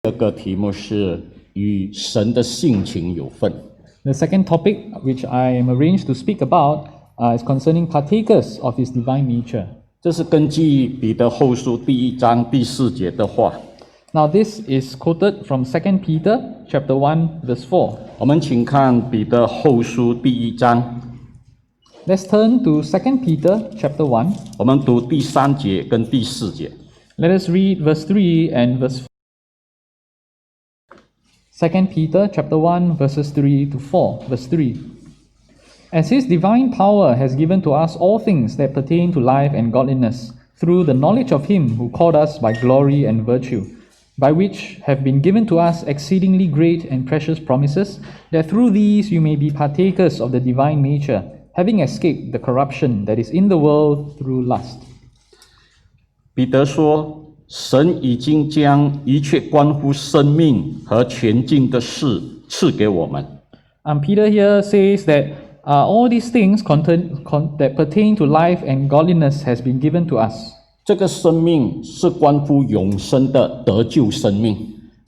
第二个题目是与神的性情有份。 The second topic, which I am arranged to speak about, is concerning partakers of His divine nature. 这是根据彼得后书第1章第4节的话。 Now, this is quoted from 2 Peter chapter 1, verse 4. 我们请看彼得後書第1章， Let's turn to 2 Peter chapter 1. 我们讀第3節跟第4節。 Let us read verse 3 and verse 4. 2 Peter chapter 1, verses 3 to 4. Verse 3. As His divine power has given to us all things that pertain to life and godliness, through the knowledge of Him who called us by glory and virtue, by which have been given to us exceedingly great and precious promises, that through these you may be partakers of the divine nature, having escaped the corruption that is in the world through lust. 彼得說：神已經將一切關乎生命和前進的事賜給我們。 Peter here says that all these things that pertain to life and godliness has been given to us. 這個生命是關乎永生的得救生命。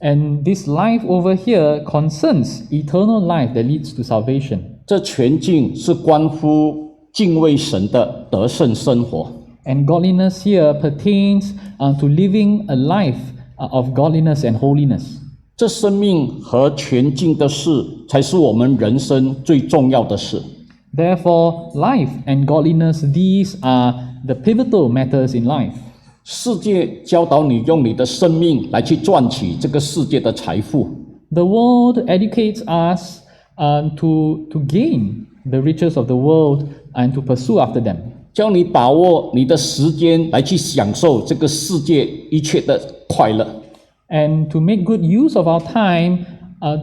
And this life over here concerns eternal life that leads to salvation. 這前進是關乎敬畏神的得勝生活。 And godliness here pertains to living a life of godliness and holiness. 這生命和前進的事才是我們人生最重要的事。 Therefore, life and godliness, these are the pivotal matters in life. 世界教導你用你的生命來去賺取這個世界的財富。 The world educates us to gain the riches of the world and to pursue after them. 教你把握你的時間來去享受這個世界一切的快樂。 And to make good use of our time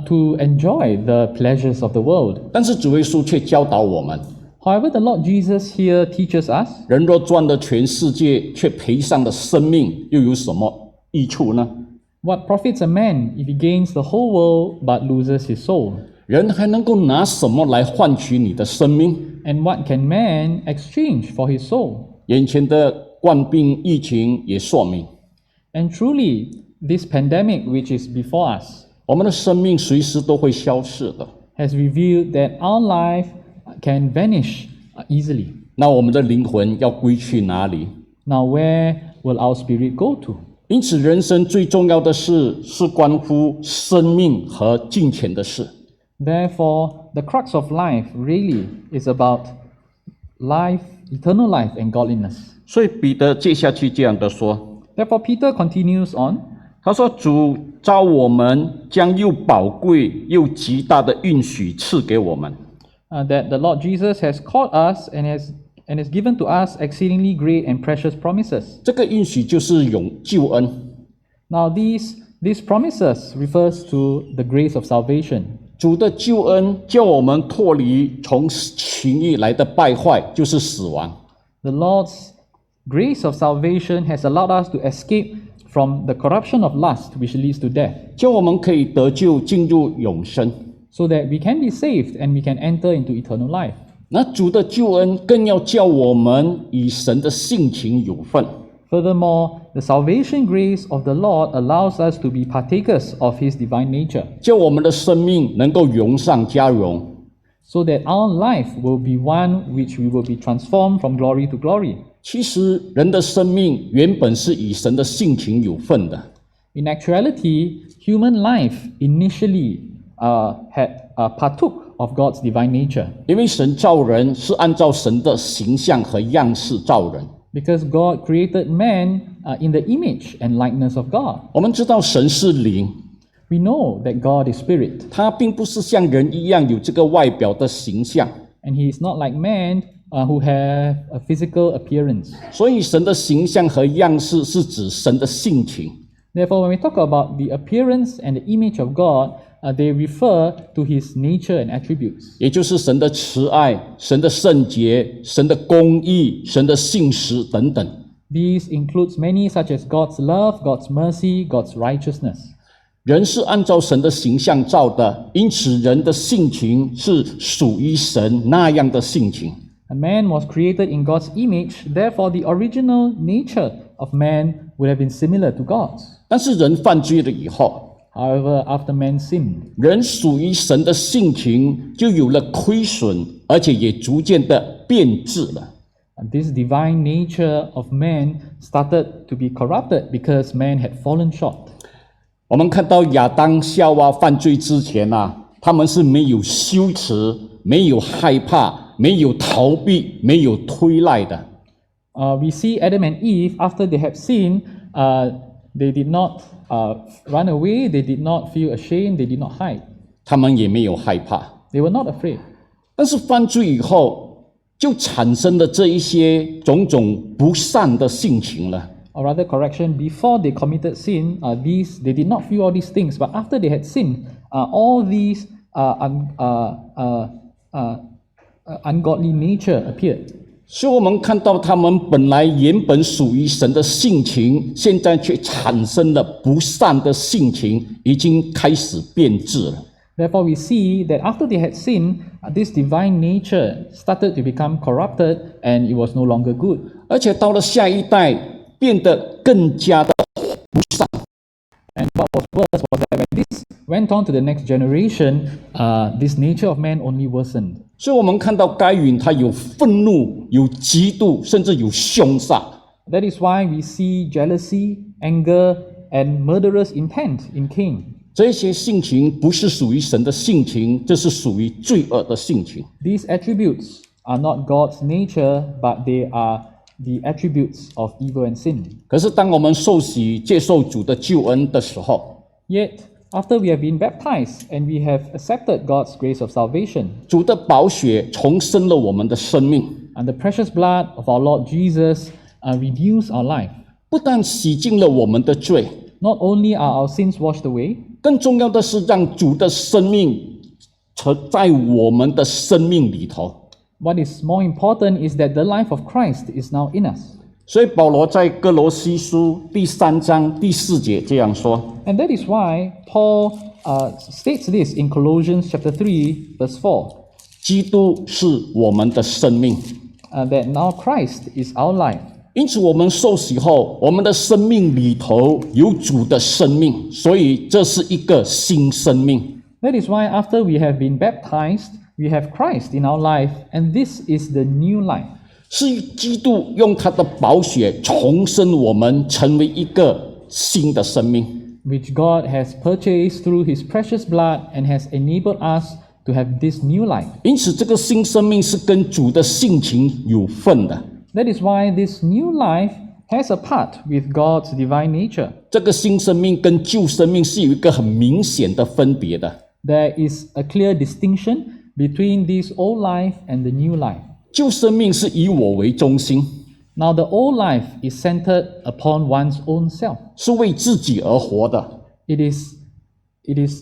to enjoy the pleasures of the world. 但是主耶穌卻教導我們， However, the Lord Jesus here teaches us, 人若賺了全世界，卻賠上了生命，又有什麼益處呢？ what profits a man if he gains the whole world but loses his soul? 人還能夠拿什麼來換取你的生命？ And what can man exchange for his soul? 眼前的冠病疫情也說明， And truly, this pandemic which is before us 我們的生命隨時都會消逝的。 has revealed that our life can vanish easily. 那我們的靈魂要歸去哪裡？ Now, where will our spirit go to? 因此，人生最重要的事是關乎生命和金錢的事。 Therefore, the crux of life really is about life, eternal life and godliness. 所以彼得接下去這樣的說， Therefore, Peter continues on. 他說：“主召我們，將又寶貴又極大的應許賜給我們。 That the Lord Jesus has called us and has given to us exceedingly great and precious promises. 這個應許就是救恩。 Now, these promises refers to the grace of salvation. 主的救恩叫我們脫離從情慾來的敗壞，就是死亡。 The Lord's grace of salvation has allowed us to escape from the corruption of lust, which leads to death, 叫我們可以得救，進入永生。 so that we can be saved and we can enter into eternal life. 那主的救恩更要叫我們與神的性情有份。 Furthermore, the salvation grace of the Lord allows us to be partakers of His divine nature, 叫我們的生命能夠榮上加榮。 so that our life will be one which we will be transformed from glory to glory. 其實人的生命原本是與神的性情有份的。 In actuality, human life initially partook of God's divine nature, 因為神造人是按照神的形象和樣式造人。 because God created man in the image and likeness of God. 我們知道神是靈， We know that God is spirit, 他並不是像人一樣有這個外表的形象， and He is not like man who have a physical appearance. 所以神的形象和樣式是指神的性情。 Therefore, when we talk about the appearance and the image of God, they refer to His nature and attributes. 也就是神的慈愛、神的聖潔、神的公義、神的信實等等。 These includes many such as God's love, God's mercy, God's righteousness. 人是按照神的形象造的，因此人的性情是屬於神那樣的性情。 A man was created in God's image, therefore the original nature of man would have been similar to God's. 但是人犯罪了以後， However, after man sinned, 人属于神的性情就有了亏损，而且也逐渐的变质了。this divine nature of man started to be corrupted because man had fallen short. 我们看到亚当夏娃犯罪之前他们是没有羞耻、没有害怕、没有逃避、没有推赖的。We see Adam and Eve, after they had sinned, they did not run away, they did not feel ashamed, they did not hide. 他们也没有害怕。 They were not afraid. 但是犯罪以后，就产生了这一些种种不善的性情了。Or rather, correction, before they committed sin, they did not feel all these things, but after they had sinned, all these ungodly nature appeared. 所以我们看到他们原本属于神的性情，现在却产生了不善的性情，已经开始变质了。Therefore, we see that after they had sinned, this divine nature started to become corrupted, and it was no longer good. 而且到了下一代，变得更加的不善。 And what was worse was that when this went on to the next generation, this nature of man only worsened. 所以我们看到该隐他有愤怒、有嫉妒，甚至有凶杀。 That is why we see jealousy, anger, and murderous intent in Cain. 这些性情不是属于神的性情，这是属于罪恶的性情。 These attributes are not God's nature, but they are the attributes of evil and sin. 可是当我们受洗、接受主的救恩的时候， Yet, after we have been baptized and we have accepted God's grace of salvation, 主的宝血重生了我们的生命， and the precious blood of our Lord Jesus renews our life. 不但洗净了我们的罪， Not only are our sins washed away, 更重要的是让主的生命在我们的生命里头。 what is more important is that the life of Christ is now in us. 所以保罗在哥罗西书第3章第4节这样说： And that is why Paul states this in Colossians chapter 3, verse 4, 基督是我们的生命。 that now Christ is our life. 因此，我们受洗后，我们的生命里头有主的生命，所以这是一个新生命。 That is why after we have been baptized, we have Christ in our life, and this is the new life. 是基督用他的宝血重生我们，成为一个新的生命。 which God has purchased through His precious blood and has enabled us to have this new life. 因此，这个新生命是跟主的性情有份的。 That is why this new life has a part with God's divine nature. 这个新生命跟旧生命是有一个很明显的分别的。 There is a clear distinction between this old life and the new life. 旧生命是以我为中心， Now, the old life is centered upon one's own self. 是为自己而活的， It is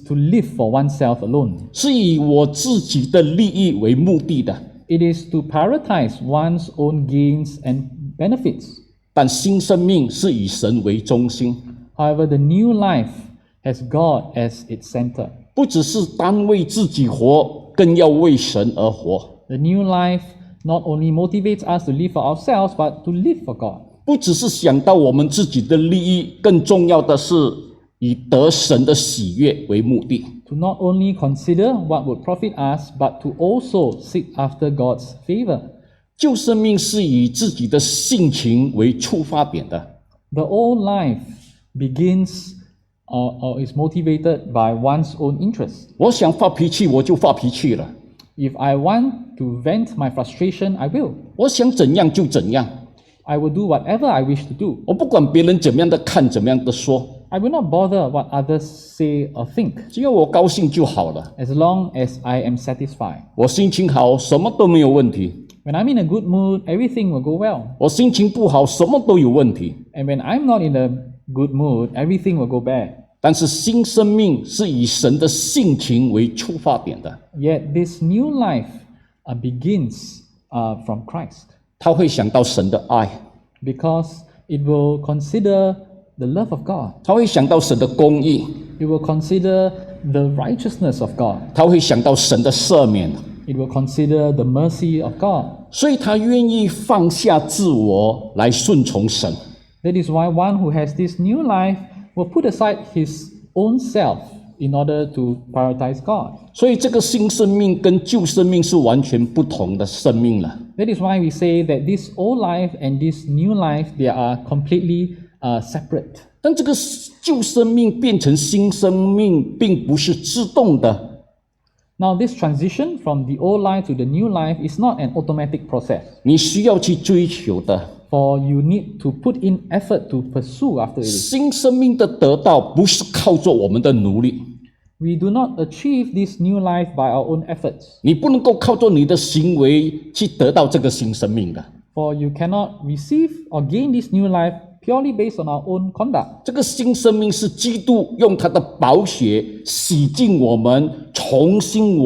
to live for oneself alone. 是以我自己的利益为目的的。 It is to prioritize one's own gains and benefits. 但新生命是以神为中心， However, the new life has God as its center. 不只是单为自己活，更要为神而活。 The new life not only motivates us to live for ourselves, but to live for God. 不只是想到我们自己的利益，更重要的是以得神的喜悦为目的。 To not only consider what would profit us, but to also seek after God's favor. 旧生命是以自己的性情为出发点的， The old life begins or is motivated by one's own interest. 我想发脾气，我就发脾气了； If I want to vent my frustration, I will. 我想怎样就怎样， I will do whatever I wish to do. 我不管别人怎么样的看，怎么样的说， I will not bother what others say or think, 只要我高兴就好了。 as long as I am satisfied. 我心情好，什么都没有问题； When I'm in a good mood, everything will go well. 我心情不好，什么都有问题。 And when I'm not in a good mood, everything will go bad. 但是新生命是以神的性情为出发点的， Yet this new life begins from Christ, 他会想到神的爱， because it will consider the love of God. 他会想到神的公义， It will consider the righteousness of God. 他会想到神的赦免， It will consider the mercy of God. 所以他愿意放下自我来顺从神。 That is why one who has this new life will put aside his own self in order to prioritize God. 所以这个新生命跟旧生命是完全不同的生命了。That is why we say that this old life and this new life, they are completely separate. 但这个旧生命变成新生命，并不是自动的。Now, this transition from the old life to the new life is not an automatic process. 你需要去追求的。For you need to put in effort to pursue after it. 新生命的得到不是靠着我们的努力， We do not achieve this new life by our own efforts. 你不能够靠着你的行为去得到这个新生命的。For you cannot receive or gain this new life purely based on our own conduct. 这个新生命是基督用他的宝血洗净我们、重生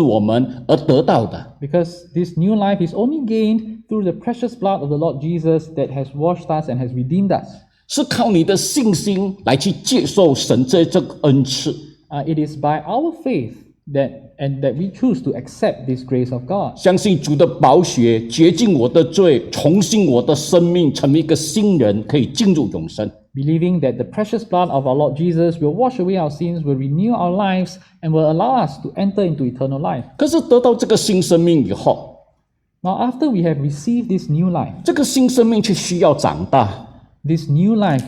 我们而得到的。Because this new life is only gained through the precious blood of the Lord Jesus that has washed us and has redeemed us. 是靠你的信心来去接受神这个恩赐。It is by our faith that we choose to accept this grace of God. 相信主的宝血洁净我的罪，重新我的生命，成为一个新人，可以进入永生。Believing that the precious blood of our Lord Jesus will wash away our sins, will renew our lives, and will allow us to enter into eternal life. 可是得到这个新生命以后， Now, after we have received this new life, 这个新生命却需要长大。 this new life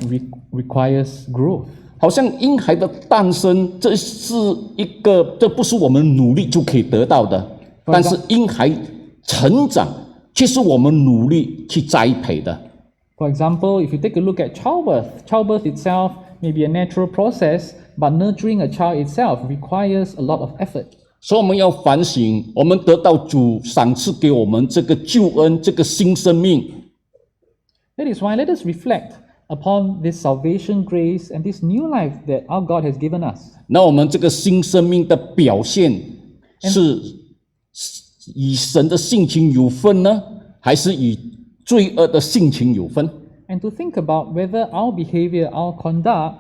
requires growth. 好像婴孩的诞生，这不是我们努力就可以得到的，但是婴孩成长却是我们努力去栽培的。For example, if you take a look at childbirth itself may be a natural process, but nurturing a child itself requires a lot of effort. 所以我们要反省，我们得到主赏赐给我们这个救恩，这个新生命。That is why let us reflect upon this salvation grace and this new life that our God has given us. 那我们这个新生命的表现是与神的性情有分呢，还是与罪恶的性情有分？ And to think about whether our behavior, our conduct,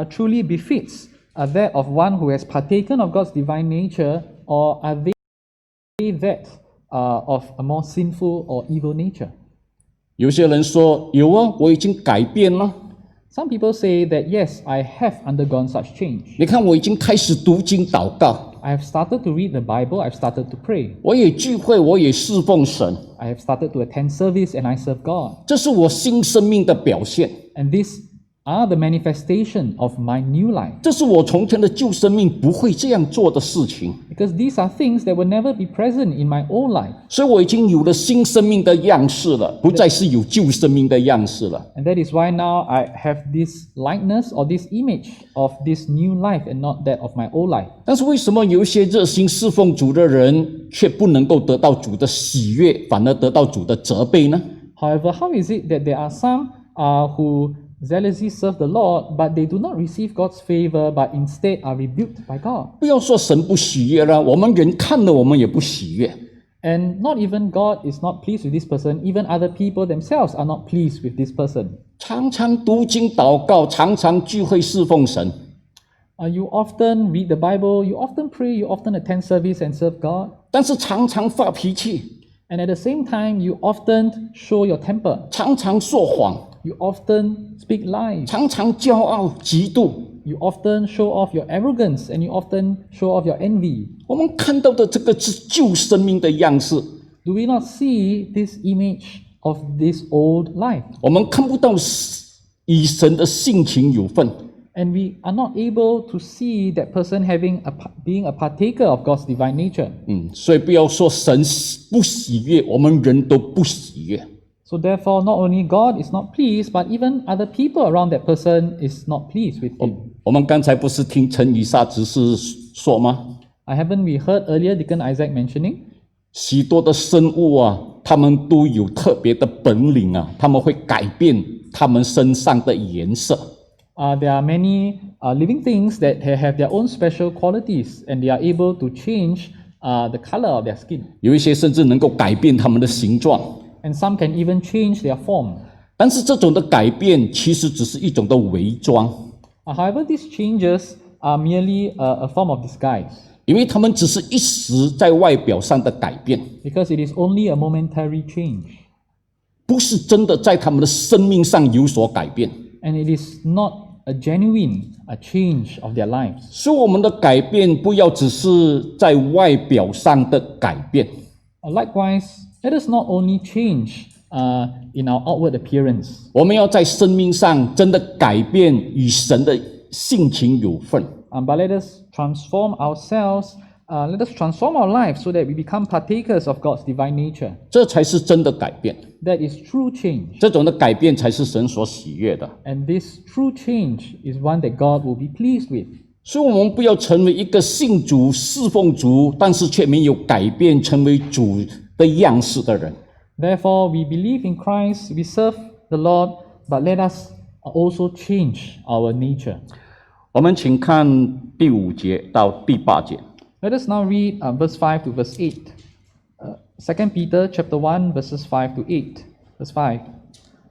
truly befits that of one who has partaken of God's divine nature, or are they that of a more sinful or evil nature? 有些人说有啊，我已经改变了。 Some people say that yes, I have undergone such change. 你看，我已经开始读经祷告， I have started to read the Bible, I've started to pray. 我也聚会，我也侍奉神， I have started to attend service and I serve God. 这是我新生命的表现。 And these are the manifestation of my new life. 这是我从前的旧生命不会这样做的事情， Because these are things that will never be present in my old life. 所以我已经有了新生命的样式了，不再是有旧生命的样式了。 And that is why now I have this likeness or this image of this new life and not that of my old life. 但是为什么有一些热心侍奉主的人却不能够得到主的喜悦，反而得到主的责备呢？ However, how is it that there are some who zealously serve the Lord, but they do not receive God's favor, but instead are rebuked by God? 不要说神不喜悦了，我们人看了我们也不喜悦。 And not even God is not pleased with this person, even other people themselves are not pleased with this person. 常常读经祷告，常常聚会侍奉神， You often read the Bible, you often pray, you often attend service and serve God. 但是常常发脾气， And at the same time, you often show your temper. 常常说谎， You often speak lies. 常常骄傲嫉妒。 You often show off your arrogance and you often show off your envy. 我们看到的这个是旧生命的样式， Do we not see this image of this old life? 我们看不到与神的性情有份。 And we are not able to see that person being a partaker of God's divine nature. 所以不要说神不喜悦，我们人都不喜悦。 So therefore, not only God is not pleased, but even other people around that person is not pleased with him. 我们刚才不是听陈以撒执事说吗？ Haven't we heard earlier Deacon Isaac mentioning? 许多的生物啊，他们都有特别的本领啊，他们会改变他们身上的颜色。 There are many living things that have their own special qualities, and they are able to change the color of their skin. 有一些甚至能够改变他们的形状。 And some can even change their form. 但是这种的改变其实只是一种的伪装， However, these changes are merely a form of disguise, 因为他们只是一时在外表上的改变， because it is only a momentary change, 不是真的在他们的生命上有所改变。 and it is not a genuine change of their lives. 使我们的改变不要只是在外表上的改变， Likewise, let us not only change in our outward appearance, 我们要在生命上真的改变，与神的性情有份。 but let us transform ourselves, let us transform our lives so that we become partakers of God's divine nature. 这才是真的改变， That is true change. 这种的改变才是神所喜悦的。 And this true change is one that God will be pleased with. 所以，我们不要成为一个信主、侍奉主，但是却没有改变，成为主的样式的人。 Therefore, we believe in Christ, we serve the Lord, but let us also change our nature. 我们请看第5节到第8节。 Let us now read verse 5 to verse 8. 2 Peter chapter 1, verses 5 to 8. Verse 5.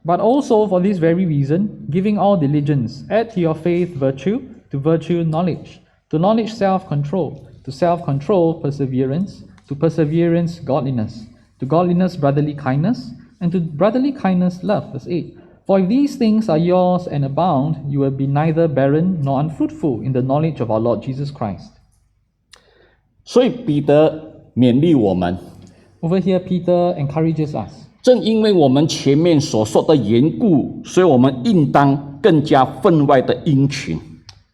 But also for this very reason, giving all diligence, add to your faith virtue, to virtue knowledge, to knowledge self-control, to self-control perseverance, to perseverance godliness, to godliness brotherly kindness, and to brotherly kindness love. Verse 8. For if these things are yours and abound, you will be neither barren nor unfruitful in the knowledge of our Lord Jesus Christ. 所以彼得勉励我们， Over here, Peter encourages us. 正因为我们前面所说的缘故，所以我们应当更加分外的殷勤。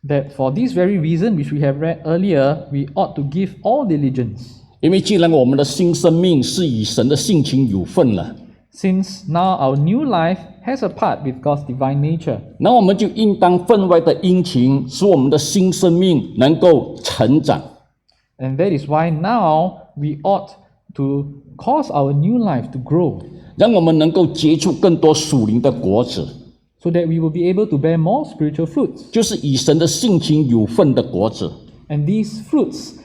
That for this very reason, which we have read earlier, we ought to give all diligence. 因为既然我们的新生命是与神的性情有份了， Since now our new life has a part with God's divine nature, 那我们就应当分外的殷勤，使我们的新生命能够成长。 and that is why now we ought to cause our new life to grow, 让我们能够结出更多属灵的果子， so that we will be able to bear more spiritual fruits. 就是与神的性情有份的果子。 And these fruits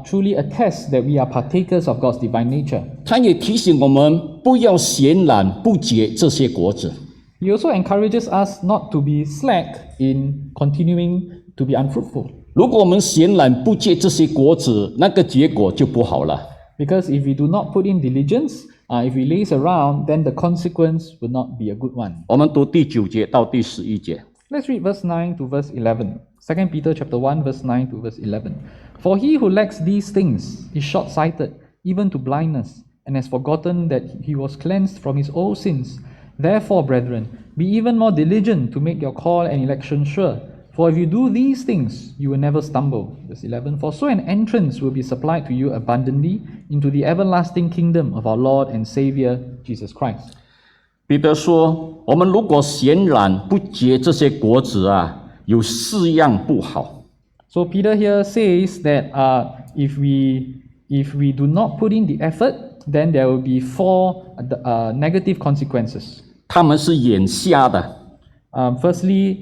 truly attest that we are partakers of God's divine nature. 他也提醒我们不要闲懒不结这些果子。 He also encourages us not to be slack in continuing to be unfruitful. 如果我们闲懒不结这些果子，那个结果就不好了。 Because if we do not put in diligence, if we laze around, then the consequence would not be a good one. 我们读第9节到第11节。 Let's read verse 9 to verse 11. 2 Peter chapter 1, verse 9 to verse 11. For he who lacks these things is short-sighted, even to blindness, and has forgotten that he was cleansed from his old sins. Therefore, brethren, be even more diligent to make your call and election sure. For if you do these things, you will never stumble. Verse 11. For so an entrance will be supplied to you abundantly into the everlasting kingdom of our Lord and Savior, Jesus Christ. 彼得说：“我们如果闲懒不结这些果子啊，有4样不好。 So Peter here says that if we do not put in the effort, then there will be 4 negative consequences. 他们是眼瞎的， Firstly,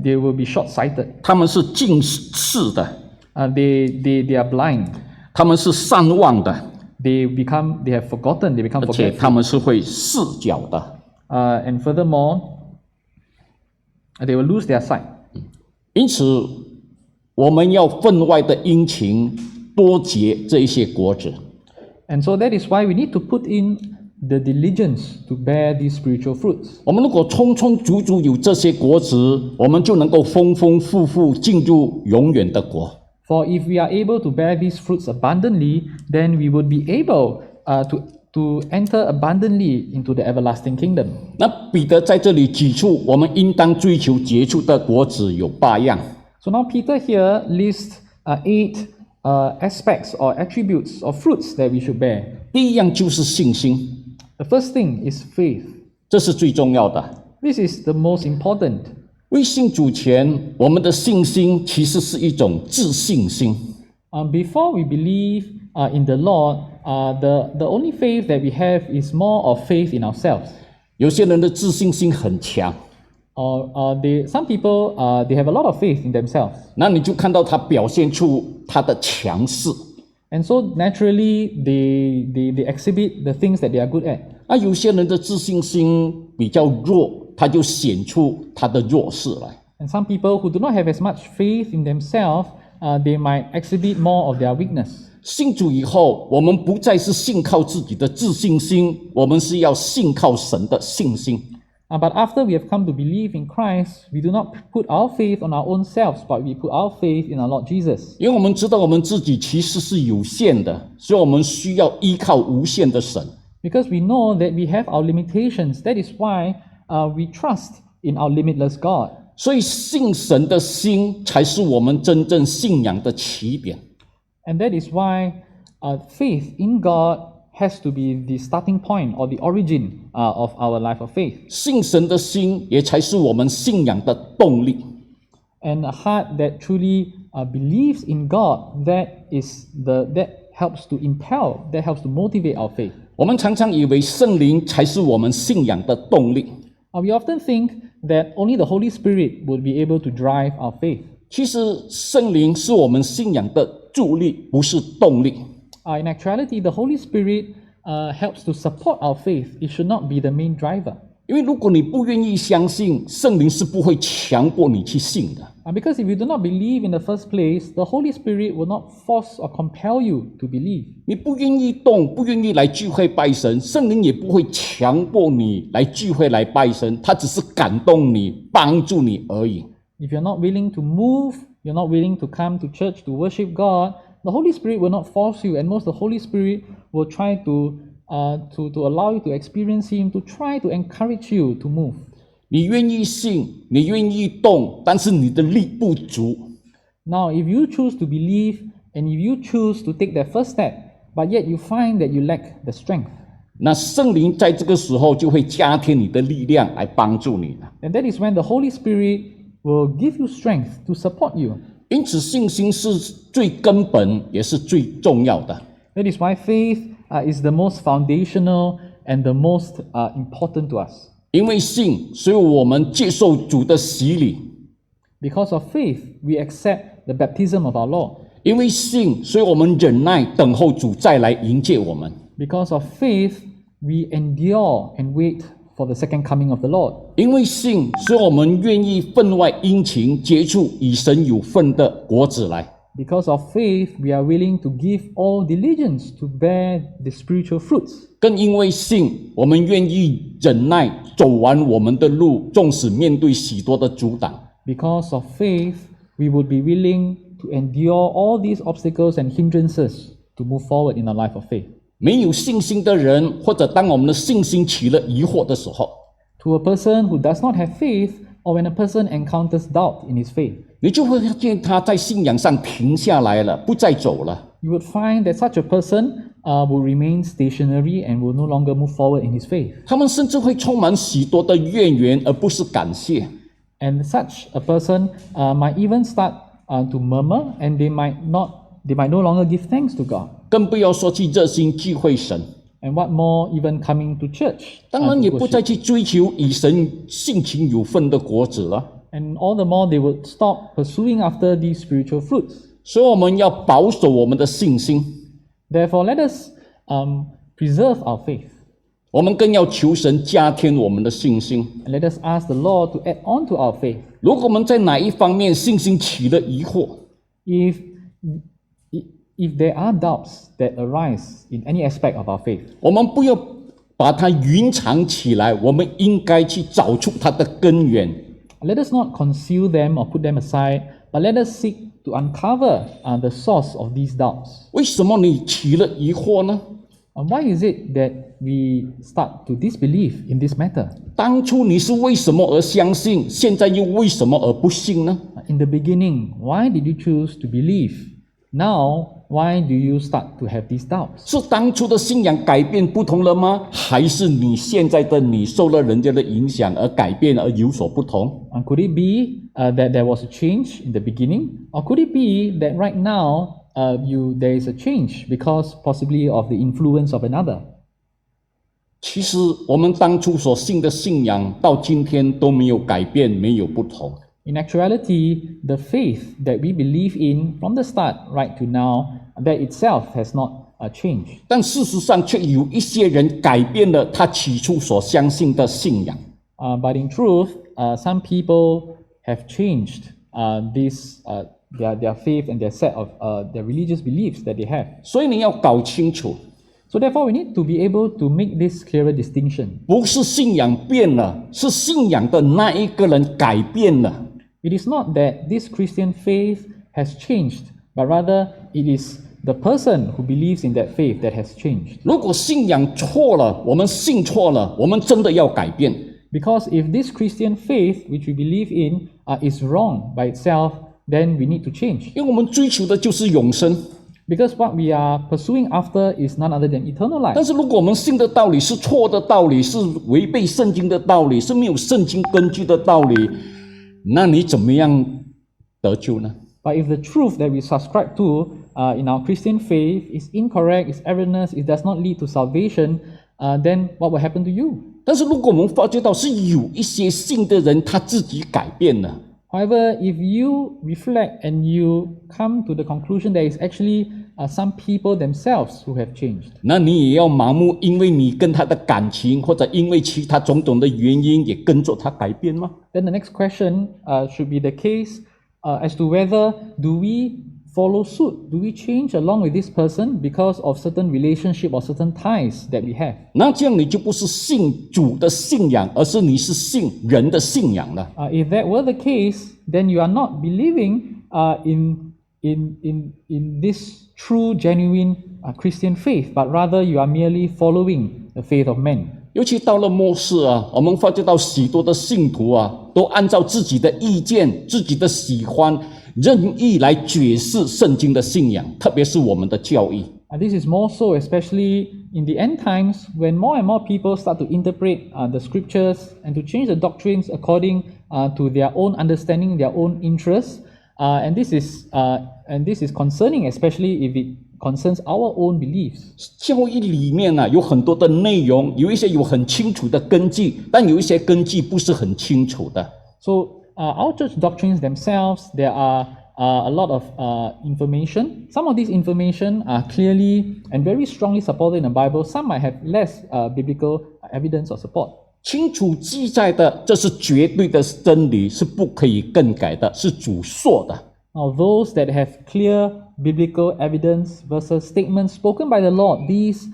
they will be short-sighted. 他们是近视的， They are blind. 他们是善忘的， They have forgotten. They become 而且 forgetful. 他们是会视角的。 And furthermore, they will lose their sight. 因此，我们要分外的殷勤，多结这一些果子。 And so that is why we need to put in the diligence to bear these spiritual fruits. 我们如果充充足足有这些果子，我们就能够丰丰富富进入永远的国。 For if we are able to bear these fruits abundantly, then we would be able to enter abundantly into the everlasting kingdom. 那彼得在这里举出，我们应当追求结出的果子有8样。 So now Peter here lists 8 aspects or attributes or fruits that we should bear. 第一样就是信心， The first thing is faith. 这是最重要的。 This is the most important. 为信主前，我们的信心其实是一种自信心。 Before we believe in the Lord, the only faith that we have is more of faith in ourselves. 有些人的自信心很强， Some people they have a lot of faith in themselves, 那你就看到他表现出他的强势。 and so naturally they exhibit the things that they are good at. 那有些人的自信心比较弱，他就显出他的弱势来。 And some people who do not have as much faith in themselves, they might exhibit more of their weakness. 信主以后，我们不再是信靠自己的自信心，我们是要信靠神的信心。But after we have come to believe in Christ, we do not put our faith on our own selves, but we put our faith in our Lord Jesus. 因为我们知道我们自己其实是有限的，所以我们需要依靠无限的神。 Because we know that we have our limitations, that is why we trust in our limitless God. 所以信神的心才是我们真正信仰的起点。 And that is why faith in God has to be the starting point or the origin of our life of faith. 信神的心也才是我们信仰的动力。 And a heart that truly believes in God, that helps to impel, that helps to motivate our faith. 我们常常以为圣灵才是我们信仰的动力， We often think that only the Holy Spirit would be able to drive our faith. 其实圣灵是我们信仰的助力，不是动力。 In actuality, the Holy Spirit helps to support our faith. It should not be the main driver. 因为如果你不愿意相信，圣灵是不会强迫你去信的。 Because if you do not believe in the first place, the Holy Spirit will not force or compel you to believe. 你不愿意动，不愿意来聚会拜神，圣灵也不会强迫你来聚会来拜神，他只是感动你，帮助你而已。 If you're not willing to move, you're not willing to come to church to worship God, the Holy Spirit will not force you. And most the Holy Spirit will try to allow you to experience Him, to try to encourage you to move. 你愿意信，你愿意动，但是你的力不足。 Now, if you choose to believe and if you choose to take that first step, but yet you find that you lack the strength, 那圣灵在这个时候就会加添你的力量来帮助你了。 and that is when the Holy Spirit will give you strength to support you. 因此，信心是最根本也是最重要的。 That is why faith is the most foundational and the most important to us. 因为信，所以我们接受主的洗礼； Because of faith, we accept the baptism of our Lord. 因为信，所以我们忍耐等候主再来迎接我们； Because of faith, we endure and wait for the second coming of the Lord. 因为信，所以我们愿意分外殷勤接触与神有份的果子来； Because of faith, we are willing to give all diligence to bear the spiritual fruits. 更因为信，我们愿意忍耐走完我们的路，纵使面对许多的阻挡。 Because of faith, we would be willing to endure all these obstacles and hindrances to move forward in our life of faith. 没有信心的人，或者当我们的信心起了疑惑的时候， To a person who does not have faith, or when a person encounters doubt in his faith, 你就会发现他在信仰上停下来了，不再走了。 you would find that such a person will remain stationary and will no longer move forward in his faith. 他们甚至会充满许多的怨言，而不是感谢。 And such a person might even start to murmur, and they might no longer give thanks to God. 更不要说去热心聚会神， And what more, even coming to church. 当然 to 也不 worship. 再去追求与神性情有份的果子了。 And all the more they would stop pursuing after these spiritual fruits. 所以我们要保守我们的信心， Therefore, let us preserve our faith. 我们更要求神加添我们的信心。 And let us ask the Lord to add on to our faith. 如果我们在哪一方面信心起了疑惑， If there are doubts that arise in any aspect of our faith, 我们不要把它隐藏起来，我们应该去找出它的根源。 let us not conceal them or put them aside, but let us seek to uncover the source of these doubts. 为什么你起了疑惑呢？ Why is it that we start to disbelieve in this matter? 当初你是为什么而相信，现在又为什么而不信呢？ In the beginning, why did you choose to believe? Now, why do you start to have these doubts? 是当初的信仰改变不同了吗？还是你现在的你受了人家的影响而改变而有所不同？ Could it be that there was a change in the beginning? Or could it be that right now there is a change because possibly of the influence of another? 其实我们当初所信的信仰到今天都没有改变，没有不同。 In actuality, the faith that we believe in from the start right to now, that itself has not changed. 但事实上却有一些人改变了他起初所相信的信仰。 But in truth, some people have changed their faith and their set of their religious beliefs that they have. 所以你要搞清楚， So therefore, we need to be able to make this clearer distinction. 不是信仰变了，是信仰的那一个人改变了。It is not that this Christian faith has changed, but rather it is the person who believes in that faith that has changed. 如果信仰错了，我们信错了，我们真的要改变。Because if this Christian faith, which we believe in, is wrong by itself, then we need to change. 因为我们追求的就是永生。Because what we are pursuing after is none other than eternal life. 但是如果我们信的道理是错的道理，是违背圣经的道理，是没有圣经根据的道理，那你怎么样得救呢？ But if the truth that we subscribe to in our Christian faith is incorrect, is erroneous, it does not lead to salvation, then what will happen to you? 但是如果我们发觉到是有一些信的人他自己改变了， However, if you reflect and you come to the conclusion that it's actually some people themselves who have changed, 那你也要盲目，因为你跟他的感情或者因为其他种种的原因，也跟着他改变吗？ then the next question should be the case as to whether do we follow suit? Do we change along with this person because of certain relationship or certain ties that we have? 那这样你就不是信主的信仰，而是你是信人的信仰了。 If that were the case, then you are not believing in this true, genuine Christian faith, but rather you are merely following the faith of men. 尤其到了末世啊，我们发觉到许多的信徒啊，都按照自己的意见、自己的喜欢、任意来解释圣经的信仰，特别是我们的教义。 This is more so, especially in the end times, when more and more people start to interpret the scriptures and to change the doctrines according to their own understanding, their own interests, and this is concerning, especially if it concerns our own beliefs. 教义里面呢、有很多的内容，有一些有很清楚的根基，但有一些根基不是很清楚的。 So our church doctrines themselves, there are a lot of information. Some of this information are clearly and very strongly supported in the Bible. Some might have less biblical evidence or support. 清楚记载的，这是绝对的真理，是不可以更改的，是主说的。 Now, those that have clear biblical evidence versus statements spoken by the Lord, these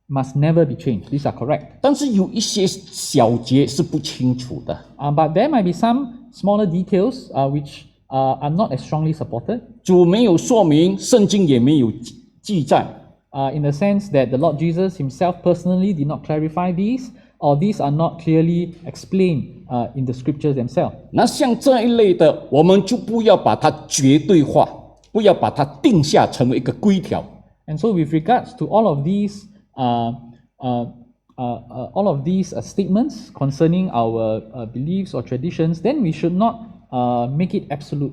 must never be changed. These are correct. 但是有一些小节是不清楚的。 But there might be some smaller details which are not as strongly supported. 主没有说明，圣经也没有记载。 In the sense that the Lord Jesus himself personally did not clarify these, or these are not clearly explained in the scriptures themselves. 那像这一类的，我们就不要把它绝对化，不要把它定下成为一个规条。 And so, with regards to all of these statements concerning our beliefs or traditions, then we should not make it absolute.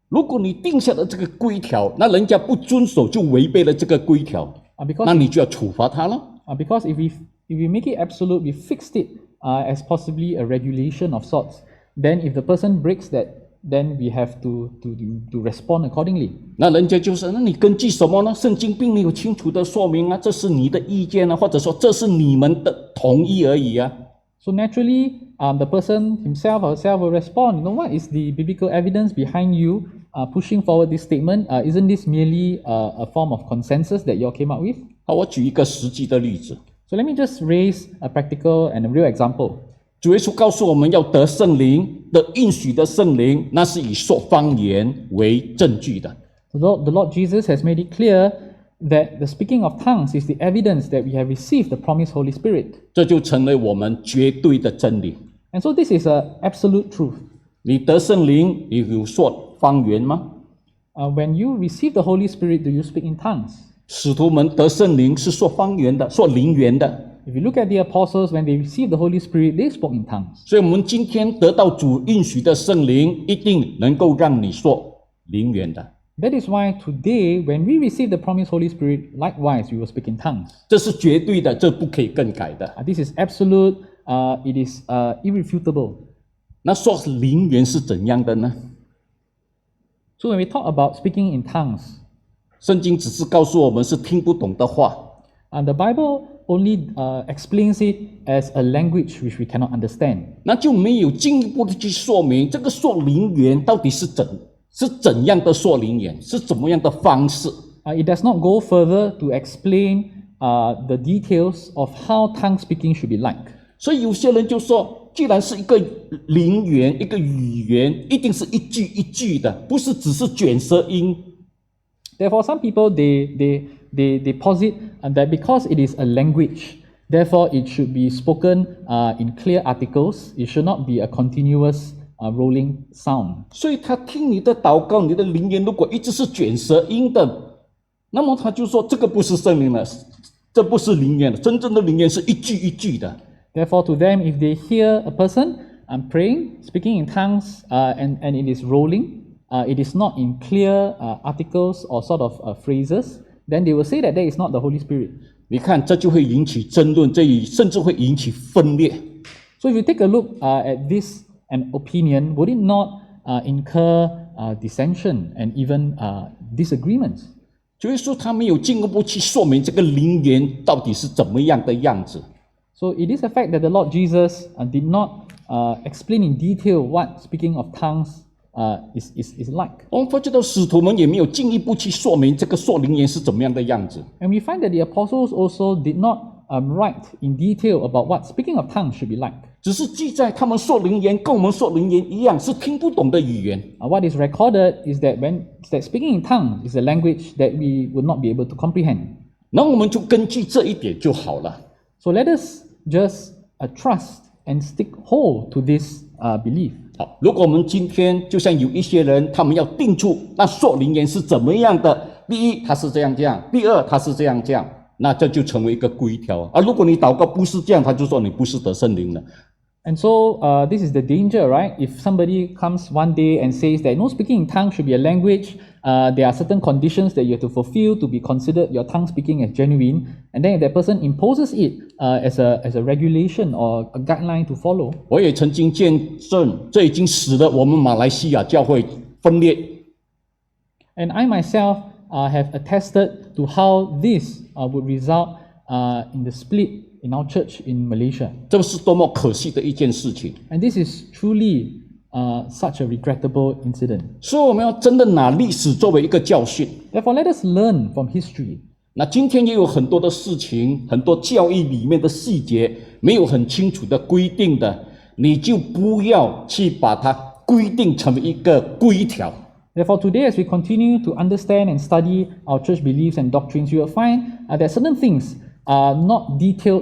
如果你定下的这个规条，那人家不遵守，就违背了这个规条，那你就要处罚他了。 Because if we make it absolute, we fixed it as possibly a regulation of sorts. Then, if the person breaks that, then we have to respond accordingly. 那人家就是，那你根据什么呢？圣经并没有清楚的说明啊，这是你的意见啊，或者说这是你们的同意而已啊。 So naturally, the person himself or herself will respond. What is the biblical evidence behind you pushing forward this statement? Isn't this merely a form of consensus that you all came up with? 好，我举一个实际的例子。 So let me just raise a practical and a real example. 主耶稣告诉我们要得圣灵的应许的圣灵，那是以说方言为证据的。 So the Lord Jesus has made it clear that the speaking of tongues is the evidence that we have received the promised Holy Spirit. 这就成为我们绝对的真理。 And so this is an absolute truth. 你得圣灵，你有说方言吗？ When you receive the Holy Spirit, do you speak in tongues? 使徒们得圣灵是说方言的，说灵言的。 If you look at the apostles, when they received the Holy Spirit, they spoke in tongues. 所以，我们今天得到主应许的圣灵，一定能够让你说灵言的。 That is why today, when we receive the promised Holy Spirit, likewise, we will speak in tongues. 这是绝对的，这不可以更改的。 This is absolute, it is irrefutable. 那说灵言是怎样的呢？ So when we talk about speaking in tongues, 圣经只是告诉我们是听不懂的话。 the Bible only explains it as a language which we cannot understand. 那就没有进一步的去说明这个说灵言到底是怎样的说灵言，是怎么样的方式。 It does not go further to explain the details of how tongue speaking should be like. 所以有些人就说，既然是一个灵言、一个语言，一定是一句一句的，不是只是卷舌音。Therefore, some people they posit that because it is a language, therefore it should be spoken in clear articles. It should not be a continuous rolling sound. 所以他听你的祷告、你的灵言，如果一直是卷舌音的，那么他就说这个不是圣灵了，这不是灵言了。真正的灵言是一句一句的。Therefore, to them, if they hear a person praying, speaking in tongues, and it is rolling, it is not in clear articles or sort of phrases, then they will say that that is not the Holy Spirit. 你看，这就会引起争论，甚至会引起分裂。So if you take a look at this an opinion, would it not incur dissension and even disagreements? 就是说，他没有进一步去说明这个灵言到底是怎么样的样子。So it is a fact that the Lord Jesus did not explain in detail what speaking of tongues is like. 我们发觉到使徒们也没有进一步去说明这个说灵言是怎么样的样子。And we find that the apostles also did not write in detail about what speaking of tongues should be like. 只是记载他们说灵言跟我们说灵言一样，是听不懂的语言。What is recorded is that speaking in tongues is a language that we would not be able to comprehend. 那我们就根据这一点就好了。So let us just trust and stick hold to this belief. 好，如果我们今天就像有一些人，他们要定出那说灵言是怎么样的，第一他是这样，第二他是这样，那这就成为一个规条。而如果你祷告不是这样，他就说你不是得圣灵了。And so this is the danger, right? If somebody comes one day and says that no, speaking in tongues should be a language, there are certain conditions that you have to fulfill to be considered your tongue speaking as genuine, and then if that person imposes it as a regulation or a guideline to follow. 我也曾经见证，这已经使得我们马来西亚教会分裂。And I myself have attested to how this would result in the split in our church in Malaysia. 这是多么可惜的一件事情。 And this is truly such a regrettable incident. 所以我们要真的拿历史作为一个教训。 Therefore, let us learn from history. 那今天也有很多的事情，很多教义里面的细节没有很清楚的规定的，你就不要去把它规定成为一个规条。 Therefore, today, as we continue to understand and study our church beliefs and doctrines, you will find that certain things are not detailed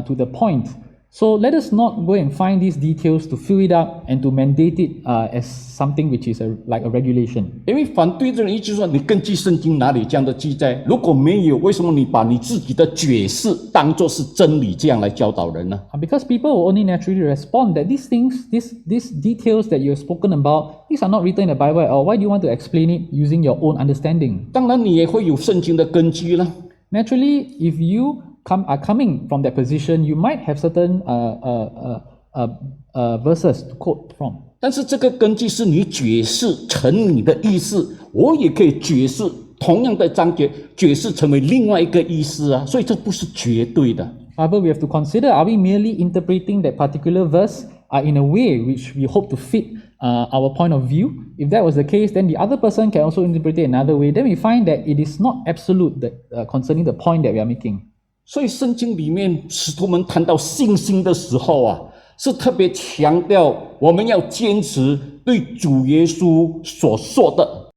to the point. So let us not go and find these details to fill it up and to mandate it as something which is like a regulation. 因为反对的人一直说，你根据圣经哪里这样的记载？如果没有，为什么你把你自己的解释当作是真理，这样来教导人呢？ Because people will only naturally respond that these things, these details that you have spoken about, these are not written in the Bible, or why do you want to explain it using your own understanding? 当然，你也会有圣经的根据了。 Naturally, if you are coming from that position, you might have certain verses to quote from. 但是这个根据是你解释成你的意思，我也可以解释同样的章节，解释成为另外一个意思啊，所以这不是绝对的。 However, we have to consider, are we merely interpreting that particular verse in a way which we hope to fit our point of view? If that was the case, then the other person can also interpret it another way. Then we find that it is not absolute concerning the point that we are making. 所以圣经里面使徒们谈到信心的时候啊，是特别强调我们要坚持对主耶稣所说的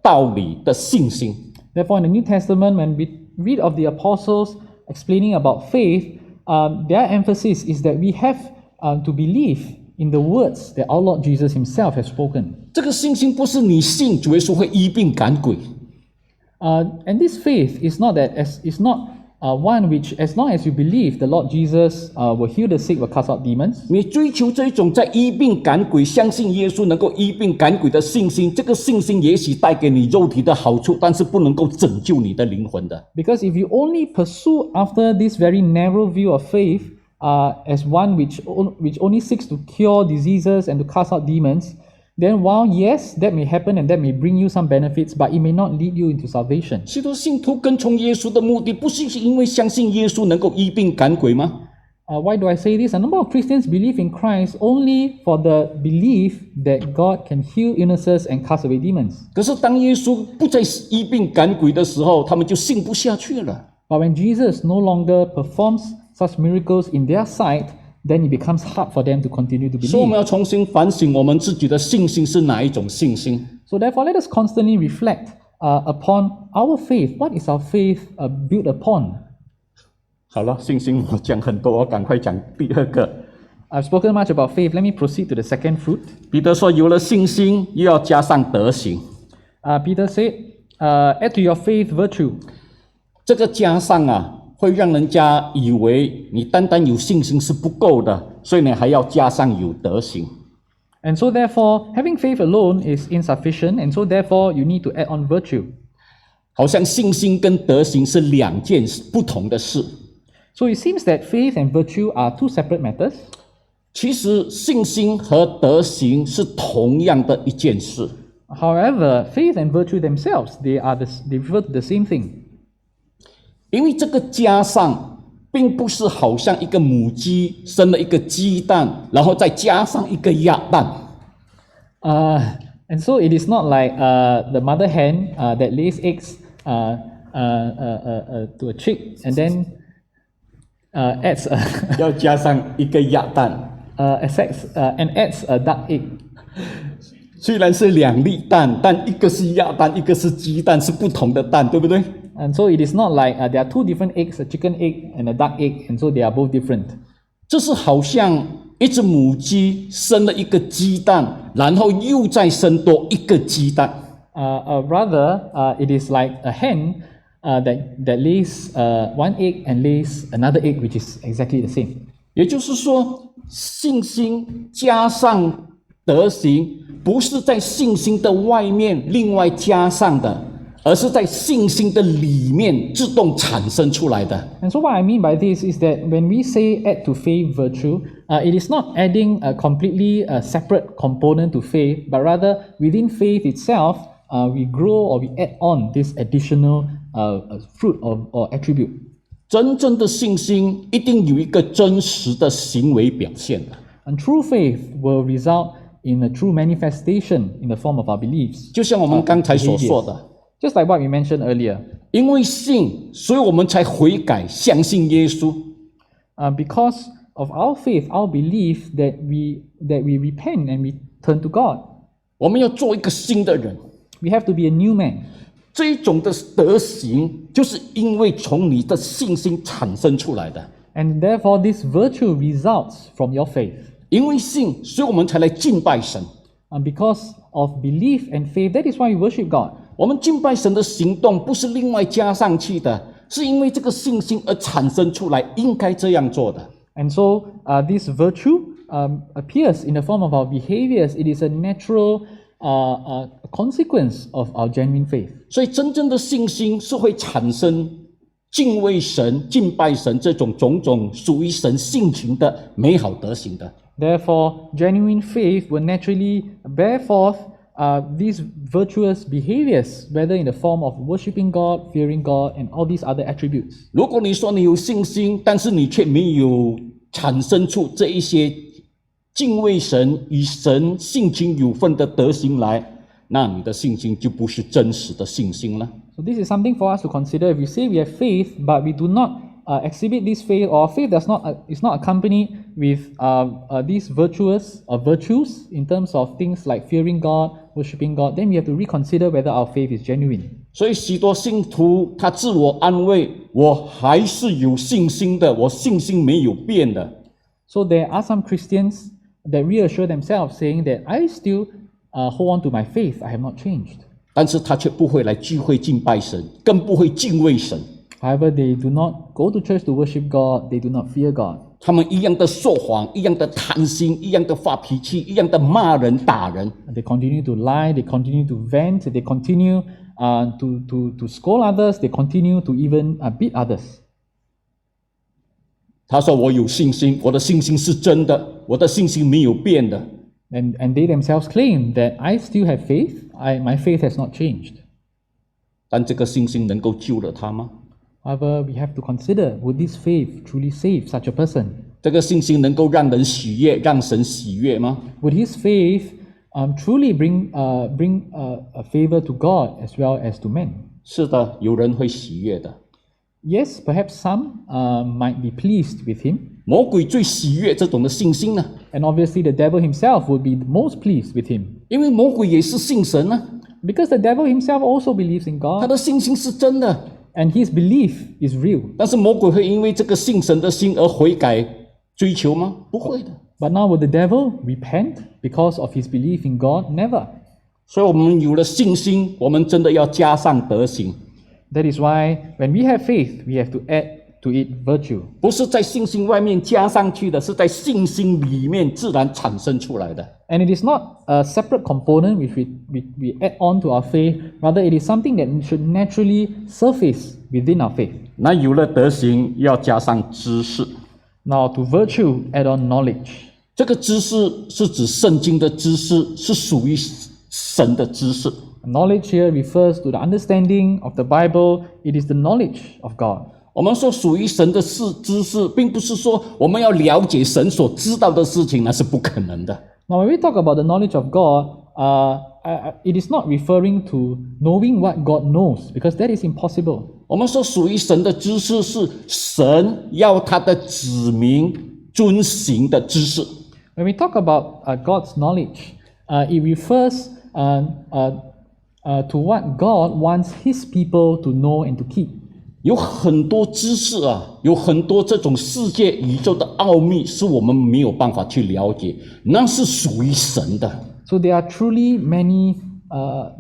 道理的信心。 Therefore, in the New Testament, when we read of the apostles explaining about faith, their emphasis is that we have to believe in the words that our Lord Jesus himself has spoken. 这个信心不是你信主耶稣会医病赶鬼， And this faith is not one which, as long as you believe the Lord Jesus will heal the sick, will cast out demons. 你追求这种在医病赶鬼、相信耶稣能够医病赶鬼的信心，这个信心也许带给你肉体的好处，但是不能够拯救你的灵魂的。 Because if you only pursue after this very narrow view of faith as one which only seeks to cure diseases and to cast out demons, then while yes, that may happen and that may bring you some benefits, but it may not lead you into salvation. 许多信徒跟从耶稣的目的，不是因为相信耶稣能够医病赶鬼吗？ Why do I say this? A number of Christians believe in Christ only for the belief that God can heal illnesses and cast away demons. 可是当耶稣不再医病赶鬼的时候，他们就信不下去了。But when Jesus no longer performs such miracles in their sight, then it becomes hard for them to continue to 所以我们 believe. 要重新反省我们自己的信心是哪一种信心。 So therefore, let us constantly reflect upon our faith. What is our faith built upon? 好了，信心我讲很多，我赶快讲第二个。 I've spoken much about faith. Let me proceed to the second fruit. 彼得说，有了信心，又要加上德行。 Peter said, add to your faith virtue. 这个加上啊，会让人家以为你单单有信心是不够的，所以你还要加上有德行。 And so therefore, having faith alone is insufficient, and so therefore you need to add on virtue. 好像信心跟德行是两件不同的事。 So it seems that faith and virtue are two separate matters. 其实信心和德行是同样的一件事。 However, faith and virtue themselves, they refer to the same thing. 因为这个加上，并不是好像一个母鸡生了一个鸡蛋，然后再加上一个鸭蛋。 And so it is not like the mother hen that lays eggs to a chick and then adds 要加上一个鸭蛋。 and adds a duck egg. 虽然是两粒蛋，但一个是鸭蛋，一个是鸡蛋，是不同的蛋，对不对？ And so it is not like there are two different eggs, a chicken egg and a duck egg, and so they are both different. 这是好像一只母鸡生了一个鸡蛋，然后又再生多一个鸡蛋。 Rather, it is like a hen that lays one egg and lays another egg, which is exactly the same. 也就是说，信心加上德行，不是在信心的外面另外加上的，而是在信心的里面自动产生出来的。 And so what I mean by this is that when we say add to faith virtue, it is not adding a completely separate component to faith, but rather within faith itself, we grow or we add on this additional fruit or attribute. 真正的信心一定有一个真实的行为表现的。 And true faith will result in a true manifestation in the form of our beliefs. 就像我们刚才所说的， Just like what we mentioned earlier. 因为信，所以我们才悔改，相信耶稣。 Because of our faith, our belief that we repent and we turn to God. 我们要做一个新的人。 We have to be a new man. 这一种的德行，就是因为从你的信心产生出来的。 And therefore, this virtue results from your faith. 因为信，所以我们才来敬拜神。 And because of belief and faith, that is why we worship God. 我们敬拜神的行动不是另外加上去的，是因为这个信心而产生出来，应该这样做的。 And so, this virtue appears in the form of our behaviors. It is a natural consequence of our genuine faith. 所以，真正的信心是会产生敬畏神、敬拜神这种种种属于神性情的美好德行的。 Therefore, genuine faith will naturally bear forth these virtuous behaviors, whether in the form of worshiping God, fearing God, and all these other attributes. 如果你说你有信心，但是你却没有产生出这一些敬畏神、与神性情有份的德行来，那你的信心就不是真实的信心了。 So this is something for us to consider. If we say we have faith, but we do not exhibit this faith, or faith is not accompanied with these virtues in terms of things like fearing God, worshiping God, then we have to reconsider whether our faith is genuine. 所以许多信徒他自我安慰，我还是有信心的，我信心没有变的。 So there are some Christians that reassure themselves, saying that I still hold on to my faith, I have not changed. 但是他却不会来聚会敬拜神，更不会敬畏神。 However, they do not go to church to worship God, they do not fear God. 他们一样的说谎，一样的贪心，一样的发脾气，一样的骂人打人。 They continue to lie, they continue to vent, they continue to scold others, they continue to even beat others. 他说：“我有信心，我的信心是真的，我的信心没有变的。” And they themselves claim that I still have faith, my faith has not changed. 但这个信心能够救了他吗？ However, we have to consider, would this faith truly save such a person? 这个信心能够让人喜悦，让神喜悦吗？ Would his faith truly bring a favor to God as well as to men? 是的，有人会喜悦的。Yes, perhaps some might be pleased with him, 魔鬼最喜悦这种的信心呢， and obviously the devil himself would be the most pleased with him, 因为魔鬼也是信神啊， because the devil himself also believes in 他 God, 的信心是真的。 and his belief is real. 但是魔鬼会因为这个信神的心而悔改追求吗？不会的。 But now will the devil repent because of his belief in God? Never. 所以我们有了信心，我们真的要加上德行， That is why when we have faith, we have to add to it virtue. 不是在信心外面加上去的，是在信心里面自然产生出来的。 And it is not a separate component which we add on to our faith, rather it is something that should naturally surface within our faith. 那有了德行，要加上知识。 Now to virtue, add on knowledge. 这个知识是指圣经的知识，是属于神的知识。 Knowledge here refers to the understanding of the Bible. It is the knowledge of God. 我们说属于神的知识，并不是说我们要了解神所知道的事情，那是不可能的。 Now when we talk about the knowledge of God, it is not referring to knowing what God knows, because that is impossible. 我们说属于神的知识，是神要他的子民遵行的知识。 When we talk about God's knowledge, it refers to what God wants His people to know and to keep. 有很多知识啊，有很多这种世界宇宙的奥秘，是我们没有办法去了解，那是属于神的。 So there are truly many,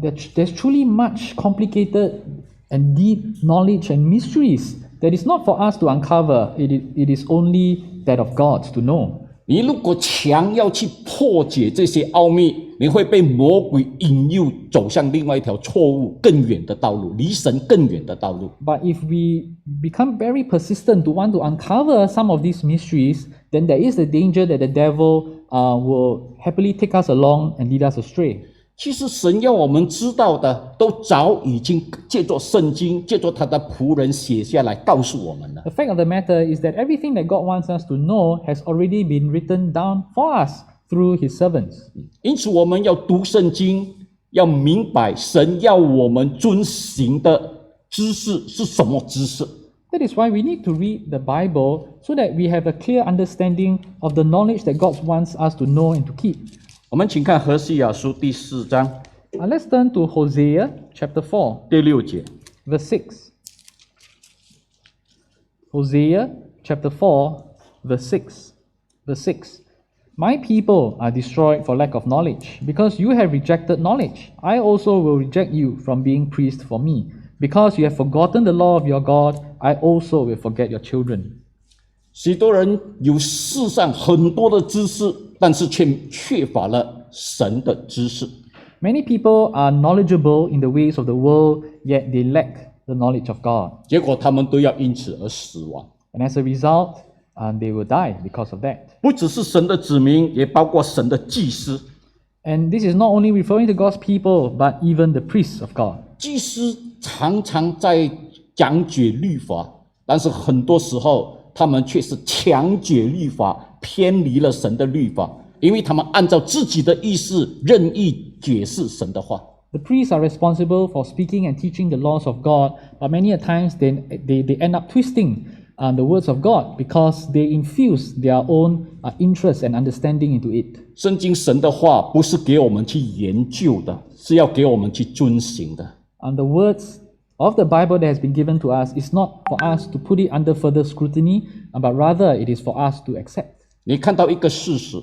there's truly much complicated and deep knowledge and mysteries that is not for us to uncover. It is only that of God to know. 你如果强要去破解这些奥秘，你会被魔鬼引诱走向另外一条错误、更远的道路，离神更远的道路。 But if we become very persistent to want to uncover some of these mysteries, then there is the danger that the devil will happily take us along and lead us astray. 其实神要我们知道的，都早已经借着圣经，借着他的仆人写下来，告诉我们了。 The fact of the matter is that everything that God wants us to know has already been written down for us through His servants. 因此，我们要读圣经，要明白神要我们遵行的知识是什么知识。 That is why we need to read the Bible so that we have a clear understanding of the knowledge that God wants us to know and to keep. 我们请看何西阿书第4章 Let's turn to Hosea chapter 4, 第6节。 verse 6. Hosea chapter 4, verse 6. Verse 6. My people are destroyed for lack of knowledge, because you have rejected knowledge. I also will reject you from being priest for me. Because you have forgotten the law of your God, I also will forget your children. 许多人有世上很多的知识，但是却缺乏了神的知识。 Many people are knowledgeable in the ways of the world, yet they lack the knowledge of God. 结果他们都要因此而死亡。 And as a result, they will die because of that. 不只是神的子民，也包括神的祭司。 And this is not only referring to God's people, but even the priests of God. 祭司常常在讲解律法，但是很多时候他们却是强解律法，偏离了神的律法，因为他们按照自己的意思任意解释神的话。 The priests are responsible for speaking and teaching the laws of God, but many a times they end up twisting the words of God because they infuse their own interest and understanding into it. 圣经神的话不是给我们去研究的，是要给我们去遵行的。 And the words of the Bible that has been given to us is not for us to put it under further scrutiny, but rather it is for us to accept. 你看到一个事实，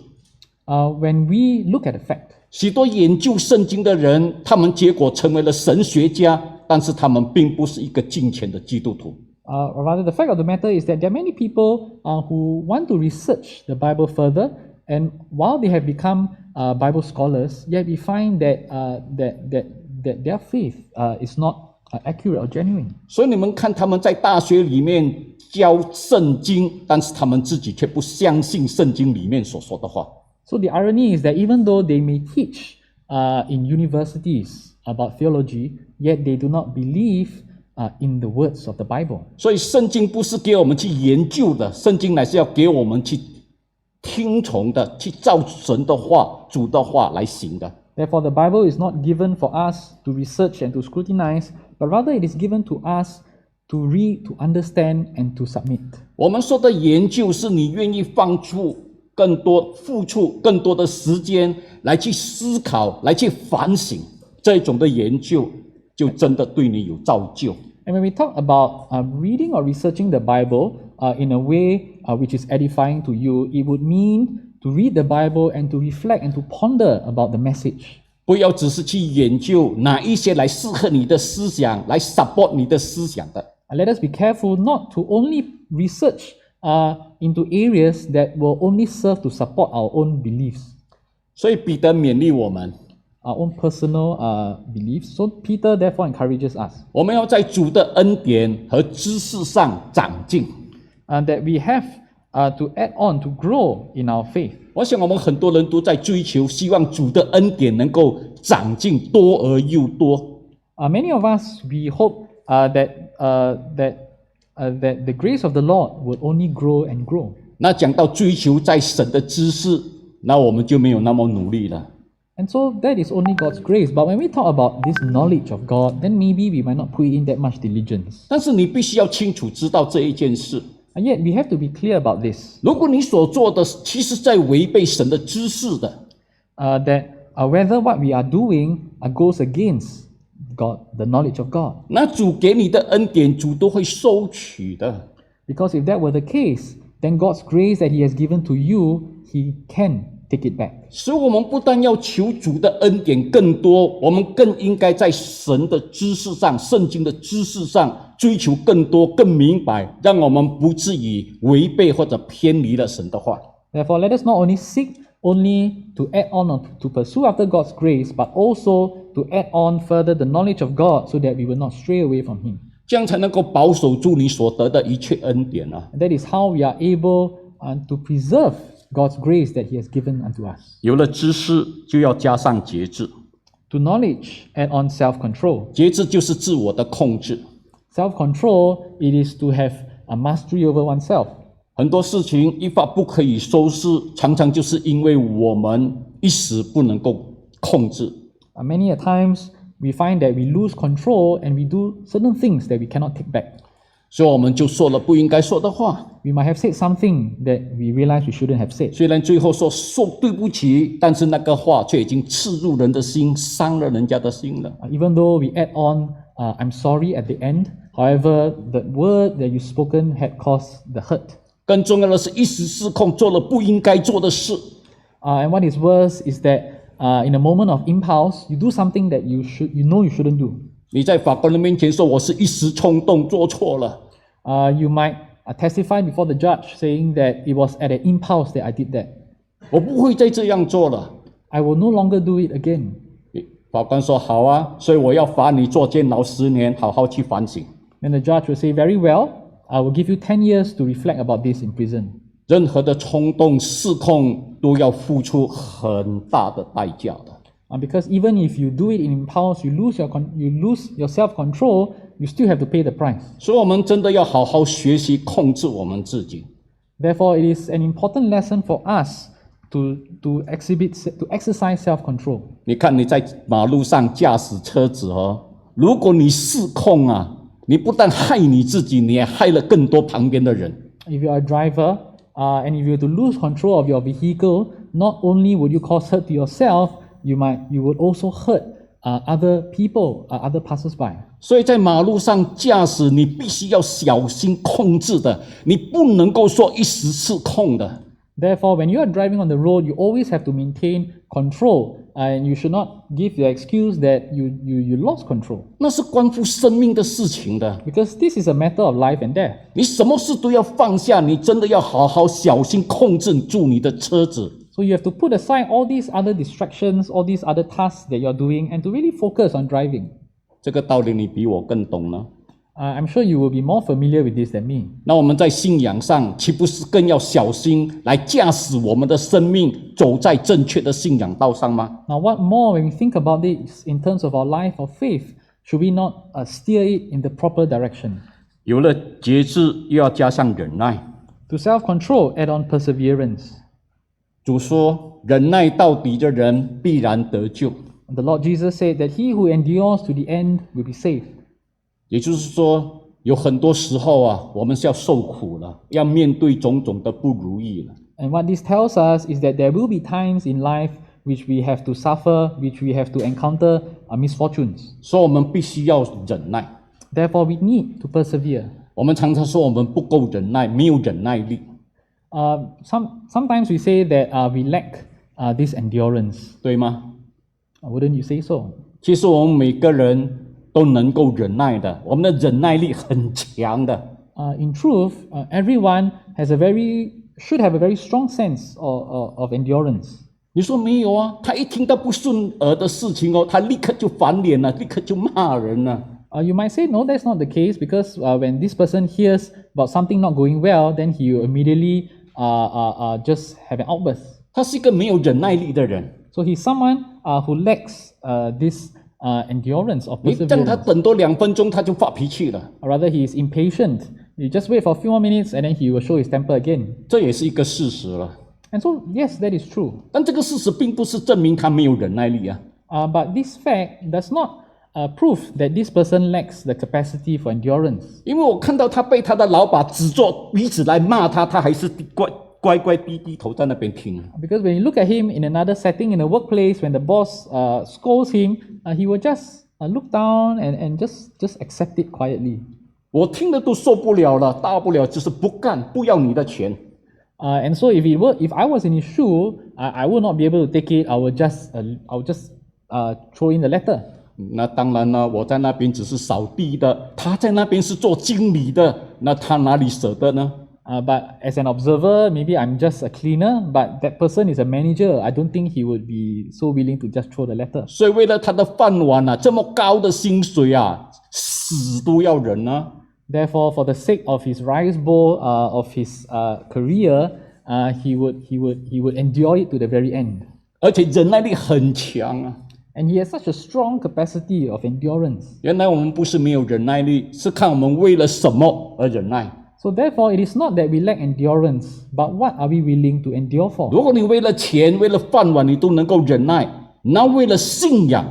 When we look at the fact, 许多研究圣经的人，他们结果成为了神学家，但是他们并不是一个敬虔的基督徒。 or rather the fact of the matter is that there are many people who want to research the Bible further, and while they have become Bible scholars, yet we find that that their faith is not accurate or genuine. 所以你们看他们在大学里面教圣经，但是他们自己却不相信圣经里面所说的话。 So the irony is that even though they may teach in universities about theology, yet they do not believe in the words of the Bible. 所以圣经不是给我们去研究的，圣经乃是要给我们去听从的，去照神的话、主的话来行的。 Therefore, the Bible is not given for us to research and to scrutinize, but rather it is given to us to read, to understand, and to submit. 我们说的研究是你愿意付出更多的时间来去思考，来去反省，这种的研究就真的对你有造就。And when we talk about reading or researching the Bible in a way which is edifying to you, it would mean to read the Bible and to reflect and to ponder about the message. 不要只是去研究哪一些来适合你的思想，来 support 你的思想的。Let us be careful not to only research into areas that will only serve to support our own beliefs, 所以彼得勉励我们， our own personal beliefs. So Peter therefore encourages us 我们要在主的恩典和知识上长进。that we have to add on, to grow in our faith. 我想我们很多人都在追求，希望主的恩典能够长进，多而又多。Many of us, we hope that the grace of the Lord would only grow and grow. 那讲到追求在神的知识，那我们就没有那么努力了。 And so that is only God's grace. But when we talk about this knowledge of God, then maybe we might not put in that much diligence. 但是你必须要清楚知道这一件事。 And yet we have to be clear about this. 如果你所做的其实在违背神的知识的， That whether what we are doing goes against God, the knowledge of God. 那主给你的恩典，主都会收取的。 Because if that were the case, then God's grace that He has given to you, He can take it back. 所以我们不但要求主的恩典更多，我们更应该在神的知识上、圣经的知识上追求更多、更明白，让我们不至于违背或者偏离了神的话。 Therefore, let us not only seek to add on or to pursue after God's grace, but also to add on further the knowledge of God so that we will not stray away from Him. 这样才能够保守住你所得的一切恩典啊！ And that is how we are able to preserve God's grace that He has given unto us. 有了知识，就要加上节制。 To knowledge, add on self-control. 节制就是自我的控制。 Self-control, it is to have a mastery over oneself. 很多事情一发不可以收拾，常常就是因为我们一时不能够控制。 Many a times, we find that we lose control and we do certain things that we cannot take back. 所以我们就说了不应该说的话。 We might have said something that we realize we shouldn't have said. 虽然最后说对不起，但是那个话却已经刺入人的心，伤了人家的心了。 Even though we add on, I'm sorry at the end, however, the word that you've spoken had caused the hurt. 更重要的是，一时失控做了不应该做的事。 And what is worse is that in a moment of impulse, you do something that you shouldn't do. 你在法官的面前说我是一时冲动做错了， You might testify before the judge saying that it was at an impulse that I did that. 我不会再这样做了。 I will no longer do it again. 法官说好啊，所以我要罚你坐监牢10年，好好去反省。 Then the judge will say, very well, I will give you 10 years to reflect about this in prison. 任何的冲动失控都要付出很大的代价的。 Because even if you do it in impulse, you lose your self-control, you still have to pay the price. 所以我们真的要好好学习控制我们自己。 Therefore, it is an important lesson for us to exercise self-control. 你看你在马路上驾驶车子如果你失控啊，你不但害你自己，你也害了更多旁边的人。 If you are a driver and if you were to lose control of your vehicle, not only would you cause hurt to yourself, you would also hurt other people, other passers-by. 所以在马路上驾驶，你必须要小心控制的，你不能够说一时失控的。 Therefore, when you are driving on the road, you always have to maintain control, and you should not give the excuse that you lost control. 那是关乎生命的事情的， Because this is a matter of life and death. 你什么事都要放下，你真的要好好小心控制住你的车子。 So you have to put aside all these other distractions, all these other tasks that you're doing, and to really focus on driving. 这个道理你比我更懂呢。 I'm sure you will be more familiar with this than me. 那我们在信仰上，岂不是更要小心来驾驶我们的生命，走在正确的信仰道上吗？ Now, what more when we think about this in terms of our life of faith, should we not steer it in the proper direction? 有了节制，又要加上忍耐。 To self-control, add on perseverance. 主说：“忍耐到底的人必然得救。” The Lord Jesus said that he who endures to the end will be saved. 也就是说，有很多时候啊，我们是要受苦了，要面对种种的不如意了。 And what this tells us is that there will be times in life which we have to suffer, which we have to encounter misfortunes. 所以我们必须要忍耐。 Therefore, we need to persevere. 我们常常说我们不够忍耐，没有忍耐力， Sometimes we say that we lack this endurance. 对吗？ Wouldn't you say so? 其实我们每个人都能够忍耐的，我们的忍耐力很强的。 In truth, everyone should have a very strong sense of endurance. 你说没有啊？他一听到不顺耳的事情哦，他立刻就翻脸了，立刻就骂人了。 You might say, no, that's not the case, because when this person hears about something not going well, then he will immediately just have an outburst. 他是一个没有忍耐力的人。 So he's someone who lacks this endurance of 你让他 perseverance. 等多2分钟，他就发脾气了。 Or rather, he is impatient. You just wait for a few more minutes, and then he will show his temper again. 这也是一个事实了。 And so, yes, that is true. 但这个事实并不是证明他没有忍耐力啊。 But this fact does not prove that this person lacks the capacity for endurance. 因为我看到他被他的老板指着鼻子来骂他，他还是乖乖低头在那边听。 Because when you look at him in another setting, in a workplace, when the boss scolds him, he will just look down and just accept it quietly. 我听了都受不了了，大不了就是不干，不要你的钱。 And so if I was in his shoe, I would not be able to take it. I would just throw in the letter. 那当然了，我在那边只是扫地的，他在那边是做经理的，那他哪里舍得呢？ But as an observer, maybe I'm just a cleaner, but that person is a manager. I don't think he would be so willing to just throw the letter. 所以为了他的饭碗啊，这么高的薪水啊，死都要忍啊。 Therefore, for the sake of his rice bowl, of his career, he would endure it to the very end. 而且忍耐力很强啊。 And he has such a strong capacity of endurance. 原来我们不是没有忍耐力，是看我们为了什么而忍耐。 So therefore, it is not that we lack endurance, but what are we willing to endure for? 如果你为了钱、为了饭碗，你都能够忍耐，那为了信仰、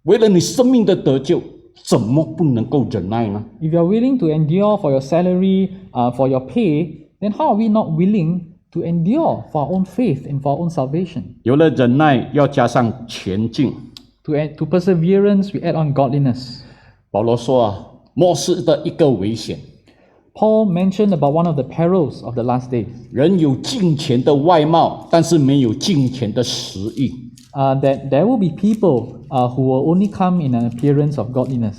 为了你生命的得救，怎么不能够忍耐呢？ If you are willing to endure for your salary, for your pay, then how are we not willing to endure for our own faith and for our own salvation? 有了忍耐，要加上前进。 To perseverance, we add on godliness. 保罗说啊，末世的一个危险， Paul mentioned about one of the perils of the last days, 人有敬虔的外貌，但是没有敬虔的实意。 that there will be people who will only come in an appearance of godliness.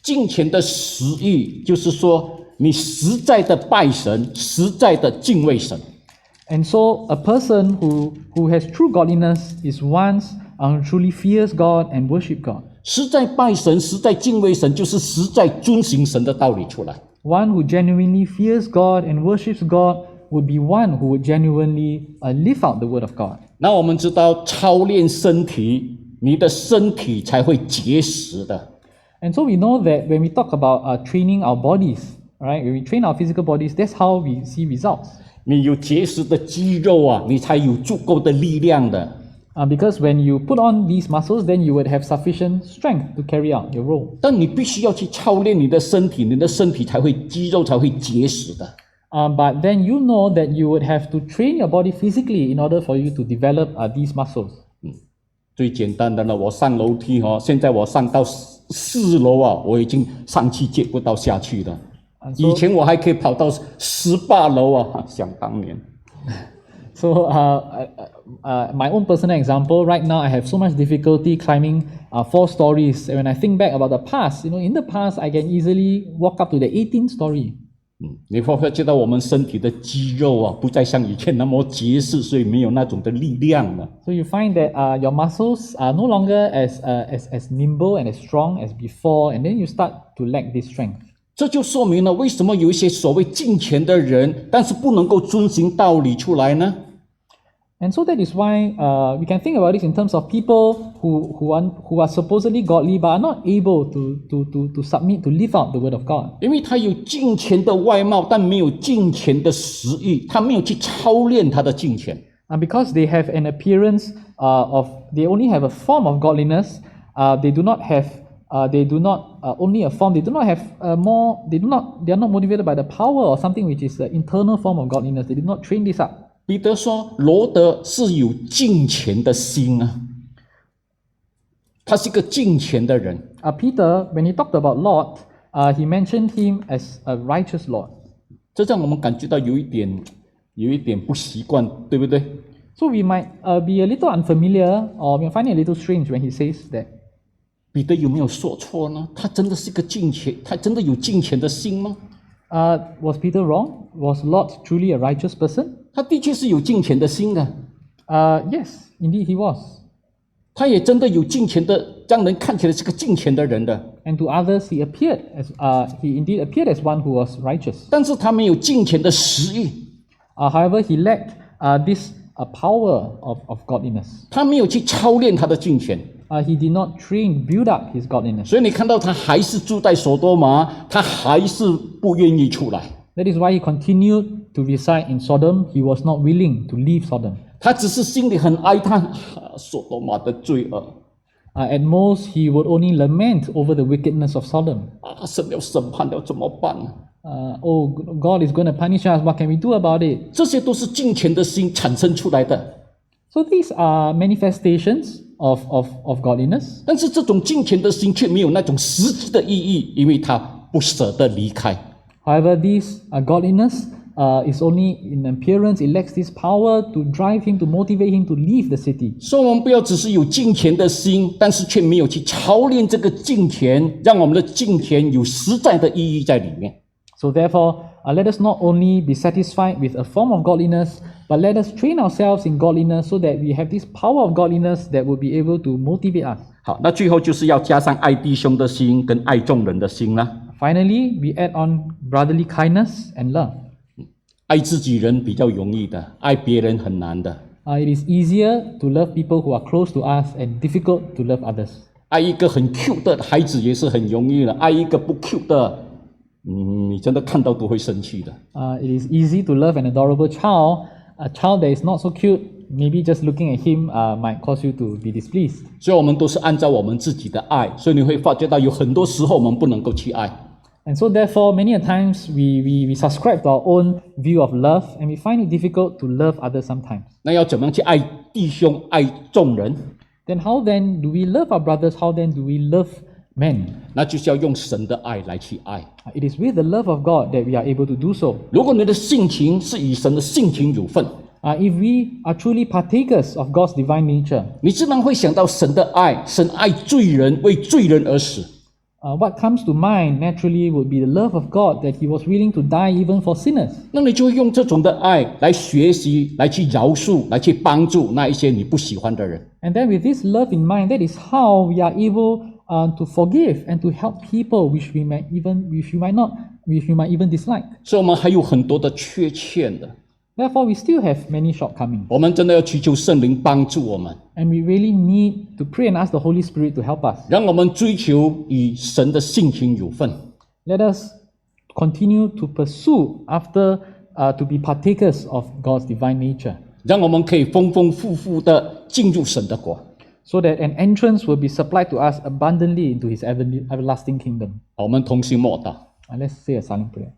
敬虔的实意就是说，你实在的拜神，实在的敬畏神。 And so a person who has true godliness is one who truly fears God and worship God. 实在拜神，实在敬畏神，就是实在遵行神的道理出来。 One who genuinely fears God and worships God would be one who would genuinely live out the word of God. 那我们知道，操练身体，你的身体才会结实的。 And so we know that when we talk about training our bodies, right? When we train our physical bodies, that's how we see results. 你有结实的肌肉啊，你才有足够的力量的。 Because when you put on these muscles, then you would have sufficient strength to carry out your role. 但你必须要去操练你的身体，你的身体才会肌肉才会结实的。 But then you know that you would have to train your body physically in order for you to develop these muscles. 最简单的呢，我上楼梯哦，现在我上到4楼啊，我已经上去接不到下去了。以前我还可以跑到18楼啊，想当年。 So my own personal example, right now I have so much difficulty climbing 4 stories. And when I think back about the past, in the past I can easily walk up to the 18th story. 你会不会觉得我们身体的肌肉啊，不再像以前那么结实，所以没有那种的力量了。 So you find that your muscles are no longer as nimble and as strong as before, and then you start to lack this strength. 这就说明了为什么有一些所谓敬虔的人，但是不能够遵行道理出来呢？ And so that is why we can think about this in terms of people who are supposedly godly but are not able to submit to live out the word of God. 因为他有敬虔的外貌，但没有敬虔的实意，他没有去操练他的敬虔。 Because they have an appearance they only have a form of godliness, they do not have they do not only a form. They do not have more. They are not motivated by the power or something which is the internal form of godliness. They did not train this up. 彼得说，罗德是有敬虔的心啊，他是一个敬虔的人。Peter, when he talked about Lot, he mentioned him as a righteous Lord. 这让我们感觉到有一点不习惯，对不对？ So we might be a little unfamiliar, or we find it a little strange when he says that. 彼得有没有说错呢？他真的是一个敬虔，他真的有敬虔的心吗？ Was Peter wrong? Was Lot truly a righteous person? 他的确是有敬虔的心的， Yes, indeed he was. 他也真的有敬虔的，让人看起来是个敬虔的人的。 And to others, he indeed appeared as one who was righteous. 但是他没有敬虔的实意， However, he lacked this power of godliness. 他没有去操练他的敬虔， He did not build up his godliness. 所以你看到他还是住在所多玛，他还是不愿意出来。 That is why he continued to reside in Sodom. He was not willing to leave Sodom. 他只是心里很哀叹所多玛的罪恶 At most, he would only lament over the wickedness of Sodom. 神要审判了怎么办呢？ Oh, God is going to punish us. What can we do about it? 这些都是敬虔的心产生出来的。 So these are manifestations of godliness. 但是这种敬虔的心却没有那种实际的意义，因为他不舍得离开。 However, this godliness is only in appearance. It lacks this power to drive him, to motivate him to leave the city. 所以我们不要只是有敬虔的心，但是却没有去操练这个敬虔，让我们的敬虔有实在的意义在里面。 So therefore, let us not only be satisfied with a form of godliness, but let us train ourselves in godliness so that we have this power of godliness that will be able to motivate us. 好，那最后就是要加上爱弟兄的心跟爱众人的心啦。 Finally, we add on brotherly kindness and love. 爱自己人比较容易的，爱别人很难的。 It is easier to love people who are close to us and difficult to love others. 爱一个很 cute 的孩子也是很容易的，爱一个不 cute 的，你真的看到都会生气的。 It is easy to love an adorable child. A child that is not so cute, maybe just looking at him might cause you to be displeased. 所以我们都是按照我们自己的爱，所以你会发觉到有很多时候我们不能够去爱。 And so therefore, many a times we subscribe to our own view of love and we find it difficult to love others sometimes. 那要怎么样去爱弟兄、爱众人？ Then how then do we love our brothers? How then do we love men? 那就是要用神的爱来去爱。 It is with the love of God that we are able to do so. 如果你的性情是与神的性情有份， If we are truly partakers of God's divine nature, 你自然会想到神的爱，神爱罪人，为罪人而死。 what comes to mind naturally would be the love of God, that He was willing to die even for sinners. 那你就会用这种的爱来学习，来去饶恕，来去帮助那一些你不喜欢的人。 And then with this love in mind, that is how we are able to forgive and to help people which we might even dislike. 所以我们还有很多的缺陷的， Therefore, we still have many shortcomings. 我们真的要祈求圣灵帮助我们， And we really need to pray and ask the Holy Spirit to help us. 让我们追求与神的性情有份。 Let us continue to pursue after to be partakers of God's divine nature, 让我们可以丰丰富富的进入神的国。 so that an entrance will be supplied to us abundantly into His everlasting kingdom. 好，我们同心默祷。 Let's say a silent prayer.